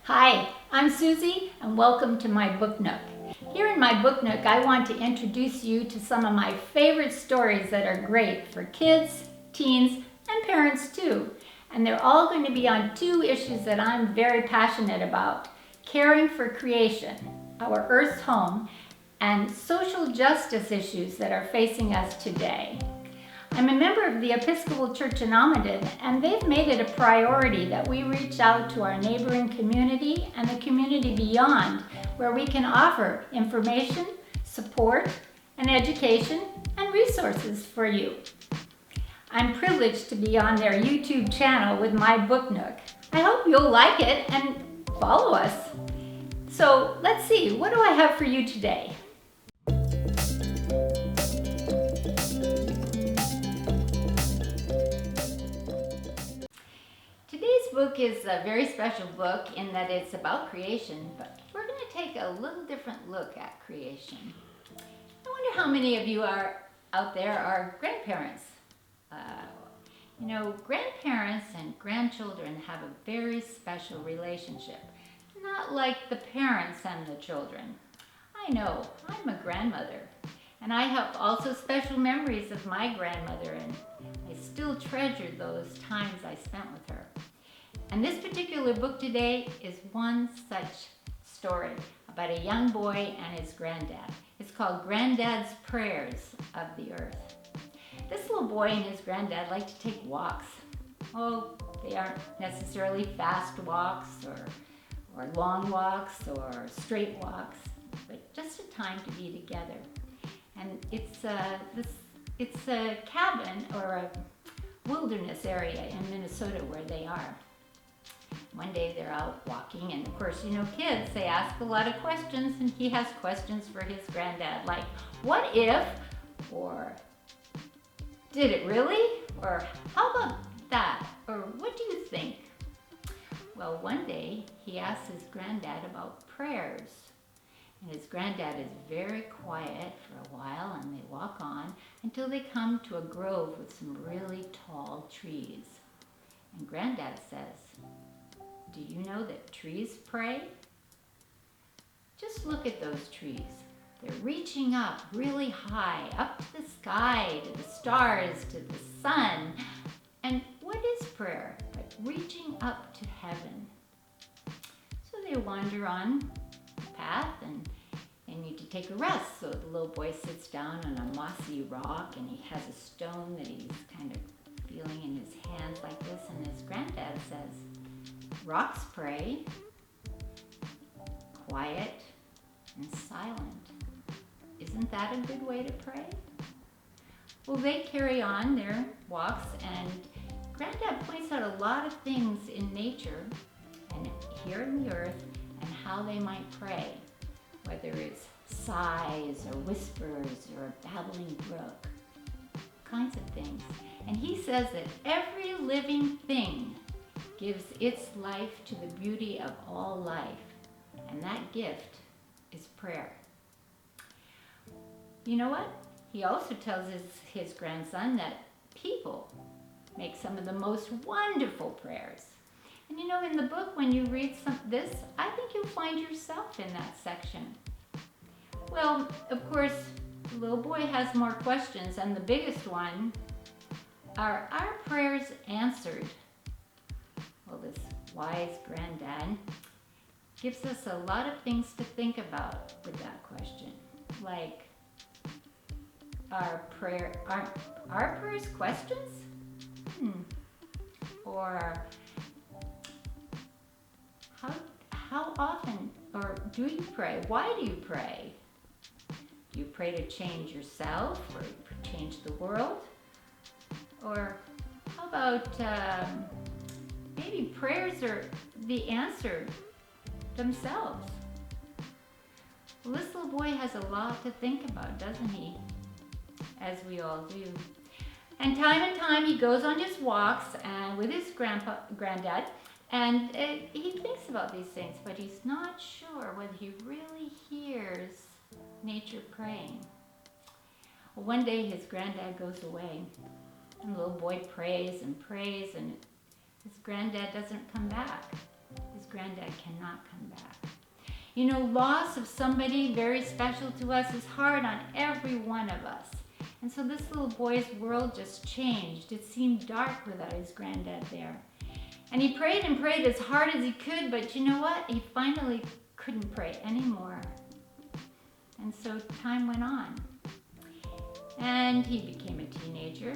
Hi, I'm Susie and welcome to my book nook. Here in my book nook, I want to introduce you to some of my favorite stories that are great for kids, teens, and parents too. And they're all going to be on two issues that I'm very passionate about: caring for creation, our Earth's home, and social justice issues that are facing us today. I'm a member of the Episcopal Church in Almaden, and they've made it a priority that we reach out to our neighboring community and the community beyond, where we can offer information, support, and education and resources for you. I'm privileged to be on their YouTube channel with my book nook. I hope you'll like it and follow us. So let's see, what do I have for you today? Today's book is a very special book in that it's about creation, but we're going to take a little different look at creation. I wonder how many of you out there are grandparents. Grandparents and grandchildren have a very special relationship, not like the parents and the children. I know, I'm a grandmother, and I have also special memories of my grandmother, and I still treasure those times I spent with her. And this particular book today is one such story about a young boy and his granddad. It's called Granddad's Prayers of the Earth. This little boy and his granddad like to take walks. Oh, they aren't necessarily fast walks or long walks or straight walks, but just a time to be together. And it's a cabin or a wilderness area in Minnesota where they are. One day they're out walking, and of course, kids, they ask a lot of questions, and he has questions for his granddad, like, what if, or did it really, or how about that, or what do you think? Well, one day he asks his granddad about prayers, and his granddad is very quiet for a while, and they walk on until they come to a grove with some really tall trees. And Granddad says, do you know that trees pray? Just look at those trees. They're reaching up really high, up to the sky, to the stars, to the sun. And what is prayer but reaching up to heaven? So they wander on the path, and they need to take a rest. So the little boy sits down on a mossy rock, and he has a stone that he's kind of feeling in his hands like this. And his granddad says, rocks pray, quiet and silent. Isn't that a good way to pray? Well, they carry on their walks, and Granddad points out a lot of things in nature and here in the earth and how they might pray, whether it's sighs or whispers or a babbling brook, kinds of things. And he says that every living thing gives its life to the beauty of all life, and that gift is prayer. You know what? He also tells his grandson that people make some of the most wonderful prayers. And in the book, when you read this, I think you'll find yourself in that section. Well, of course, the little boy has more questions, and the biggest one, are our prayers answered? Well, this wise granddad gives us a lot of things to think about with that question. Like, are prayers questions? Or how often, or do you pray? Why do you pray? Do you pray to change yourself or change the world? Or how about maybe prayers are the answer themselves? Well, this little boy has a lot to think about, doesn't he? As we all do. And time he goes on his walks and with his granddad, and he thinks about these things, but he's not sure whether he really hears nature praying. Well, one day his granddad goes away, and the little boy prays and prays, and his granddad doesn't come back. his granddad cannot come back. You know, loss of somebody very special to us is hard on every one of us. And so this little boy's world just changed. It seemed dark without his granddad there. And he prayed and prayed as hard as he could, but you know what? He finally couldn't pray anymore. And so time went on. And he became a teenager.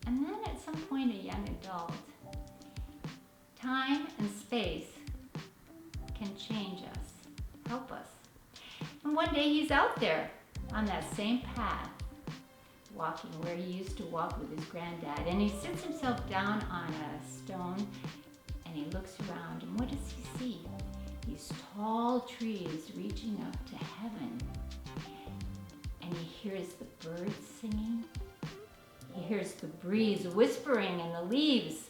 And then at some point a young adult. Time and space can change us, help us. And one day he's out there on that same path, walking where he used to walk with his granddad. And he sits himself down on a stone and he looks around. And what does he see? These tall trees reaching up to heaven. And he hears the birds singing. He hears the breeze whispering in the leaves.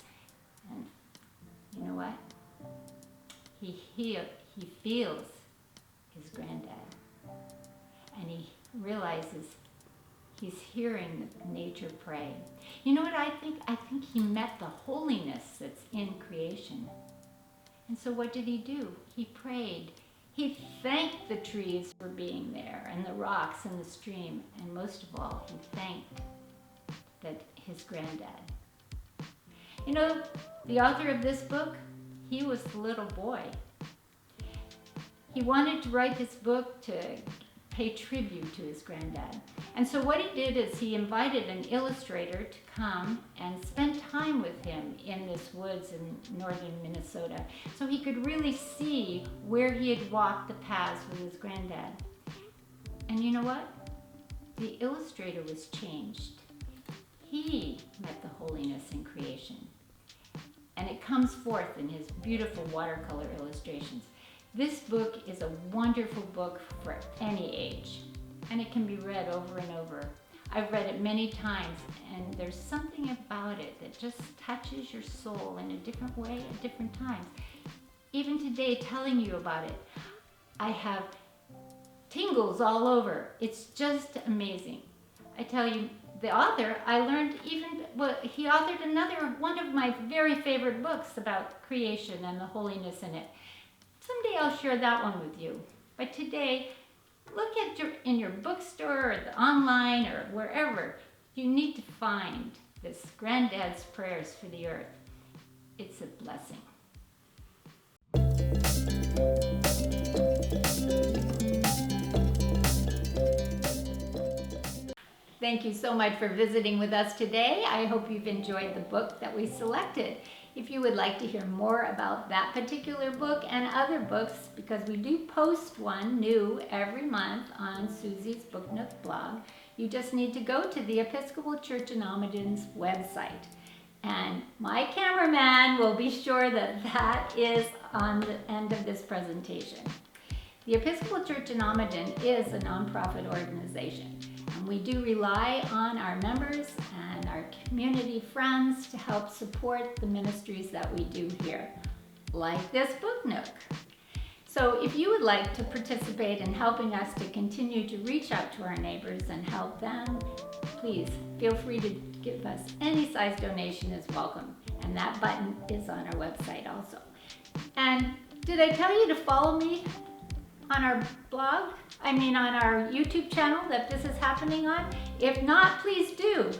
And you know what? He feels his granddad. And he realizes he's hearing nature pray. You know what I think? I think he met the holiness that's in creation. And so what did he do? He prayed. He thanked the trees for being there, and the rocks and the stream, and most of all, he thanked his granddad. You know, the author of this book, he was the little boy. He wanted to write this book to pay tribute to his granddad. And so what he did is he invited an illustrator to come and spend time with him in this woods in northern Minnesota so he could really see where he had walked the paths with his granddad. And you know what? The illustrator was changed. He met the holiness in creation. And it comes forth in his beautiful watercolor illustrations. This book is a wonderful book for any age, and it can be read over and over. I've read it many times, and there's something about it that just touches your soul in a different way at different times. Even today, telling you about it, I have tingles all over. It's just amazing. I tell you, the author, I learned he authored another one of my very favorite books about creation and the holiness in it. Someday I'll share that one with you. But today, look in your bookstore or online or wherever. You need to find this Granddad's Prayers for the Earth. It's a blessing. Thank you so much for visiting with us today. I hope you've enjoyed the book that we selected. If you would like to hear more about that particular book and other books, because we do post one new every month on Susie's Book Nook blog, you just need to go to the Episcopal Church in Almaden's website. And my cameraman will be sure that is on the end of this presentation. The Episcopal Church in Almaden is a nonprofit organization. And we do rely on our members and our community friends to help support the ministries that we do here, like this Book Nook. So if you would like to participate in helping us to continue to reach out to our neighbors and help them, please feel free to give us any size donation is welcome. And that button is on our website also. And did I tell you to follow me on our blog? On our YouTube channel that this is happening on? If not, please do.